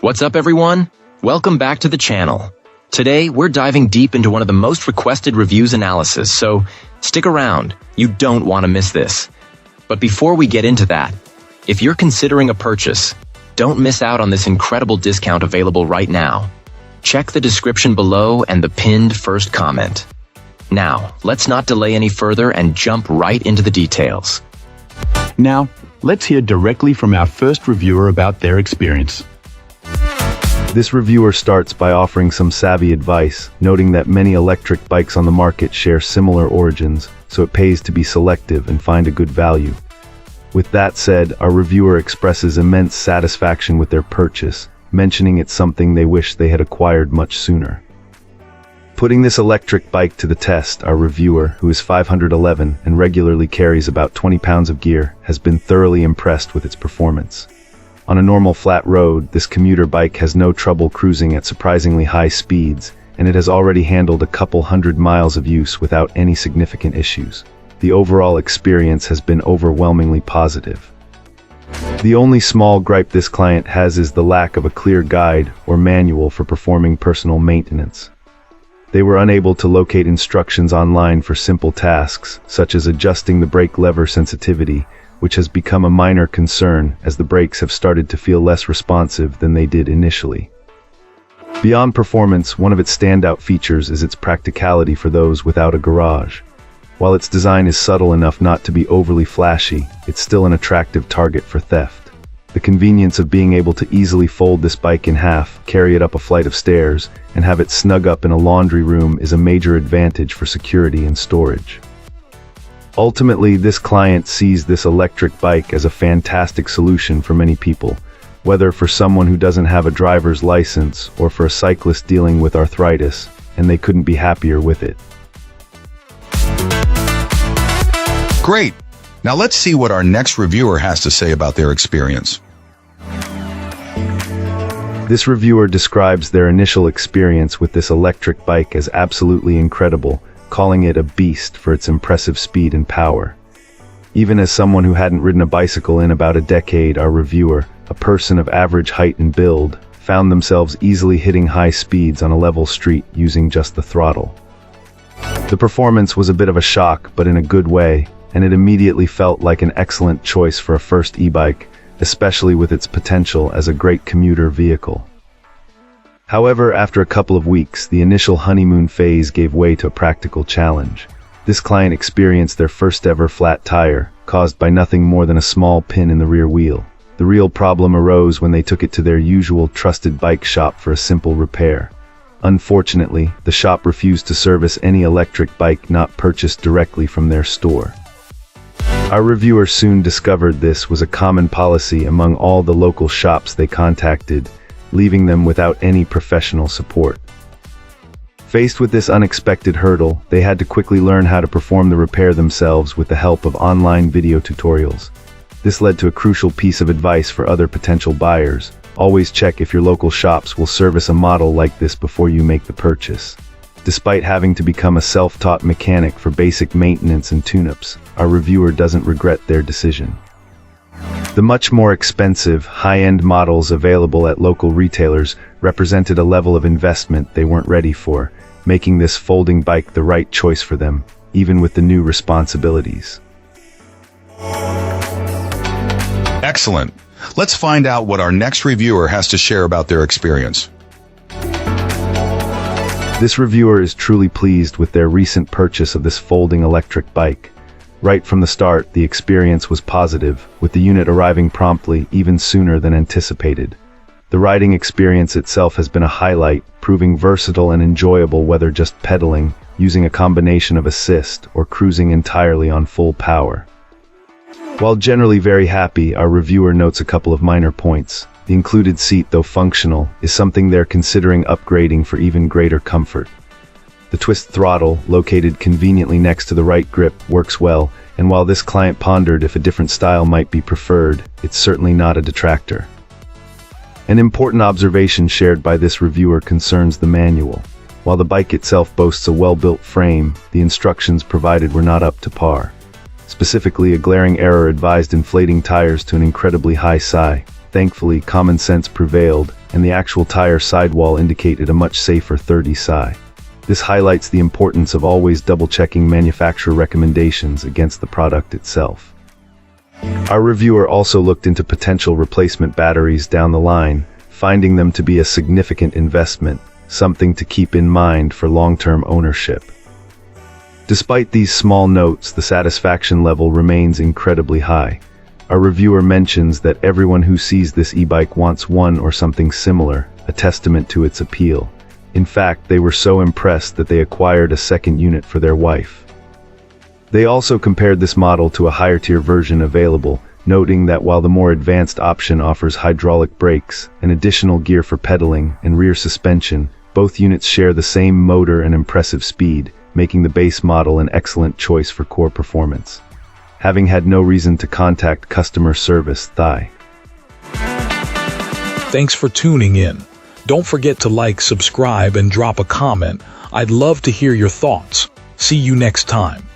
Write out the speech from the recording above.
What's up, everyone? Welcome back to the channel. Today, we're diving deep into one of the most requested reviews analysis, so stick around. You don't want to miss this. But before we get into that, if you're considering a purchase, don't miss out on this incredible discount available right now. Check the description below and the pinned first comment. Now, let's not delay any further and jump right into the details. Now, let's hear directly from our first reviewer about their experience. This reviewer starts by offering some savvy advice, noting that many electric bikes on the market share similar origins, so it pays to be selective and find a good value. With that said, our reviewer expresses immense satisfaction with their purchase, mentioning it's something they wish they had acquired much sooner. Putting this electric bike to the test, our reviewer, who is 5'11" and regularly carries about 20 pounds of gear, has been thoroughly impressed with its performance. On a normal flat road, this commuter bike has no trouble cruising at surprisingly high speeds, and it has already handled a couple hundred miles of use without any significant issues. The overall experience has been overwhelmingly positive. The only small gripe this client has is the lack of a clear guide or manual for performing personal maintenance. They were unable to locate instructions online for simple tasks, such as adjusting the brake lever sensitivity, which has become a minor concern as the brakes have started to feel less responsive than they did initially. Beyond performance, one of its standout features is its practicality for those without a garage. While its design is subtle enough not to be overly flashy, it's still an attractive target for theft. The convenience of being able to easily fold this bike in half, carry it up a flight of stairs, and have it snug up in a laundry room is a major advantage for security and storage. Ultimately, this client sees this electric bike as a fantastic solution for many people, whether for someone who doesn't have a driver's license or for a cyclist dealing with arthritis, and they couldn't be happier with it. Great! Now let's see what our next reviewer has to say about their experience. This reviewer describes their initial experience with this electric bike as absolutely incredible, calling it a beast for its impressive speed and power. Even as someone who hadn't ridden a bicycle in about a decade, our reviewer, a person of average height and build, found themselves easily hitting high speeds on a level street using just the throttle. The performance was a bit of a shock, but in a good way, and it immediately felt like an excellent choice for a first e-bike, especially with its potential as a great commuter vehicle. However, after a couple of weeks, the initial honeymoon phase gave way to a practical challenge. This client experienced their first ever flat tire, caused by nothing more than a small pin in the rear wheel. The real problem arose when they took it to their usual trusted bike shop for a simple repair. Unfortunately, the shop refused to service any electric bike not purchased directly from their store. Our reviewer soon discovered this was a common policy among all the local shops they contacted, leaving them without any professional support. Faced with this unexpected hurdle, they had to quickly learn how to perform the repair themselves with the help of online video tutorials. This led to a crucial piece of advice for other potential buyers. Always check if your local shops will service a model like this before you make the purchase. Despite having to become a self-taught mechanic for basic maintenance and tune-ups, our reviewer doesn't regret their decision. The much more expensive, high-end models available at local retailers represented a level of investment they weren't ready for, making this folding bike the right choice for them, even with the new responsibilities. Excellent! Let's find out what our next reviewer has to share about their experience. This reviewer is truly pleased with their recent purchase of this folding electric bike. Right from the start, the experience was positive, with the unit arriving promptly, even sooner than anticipated. The riding experience itself has been a highlight, proving versatile and enjoyable whether just pedaling, using a combination of assist, or cruising entirely on full power. While generally very happy, our reviewer notes a couple of minor points. The included seat, though functional, is something they're considering upgrading for even greater comfort. The twist throttle, located conveniently next to the right grip, works well, and while this client pondered if a different style might be preferred, it's certainly not a detractor. An important observation shared by this reviewer concerns the manual. While the bike itself boasts a well-built frame, the instructions provided were not up to par. Specifically, a glaring error advised inflating tires to an incredibly high psi. Thankfully, common sense prevailed, and the actual tire sidewall indicated a much safer 30 psi. This highlights the importance of always double-checking manufacturer recommendations against the product itself. Our reviewer also looked into potential replacement batteries down the line, finding them to be a significant investment, something to keep in mind for long-term ownership. Despite these small notes, the satisfaction level remains incredibly high. Our reviewer mentions that everyone who sees this e-bike wants one or something similar, a testament to its appeal. In fact, they were so impressed that they acquired a second unit for their wife. They also compared this model to a higher-tier version available, noting that while the more advanced option offers hydraulic brakes, an additional gear for pedaling, and rear suspension, both units share the same motor and impressive speed, making the base model an excellent choice for core performance. Having had no reason to contact customer service, Thanks for tuning in. Don't forget to like, subscribe, and drop a comment. I'd love to hear your thoughts. See you next time.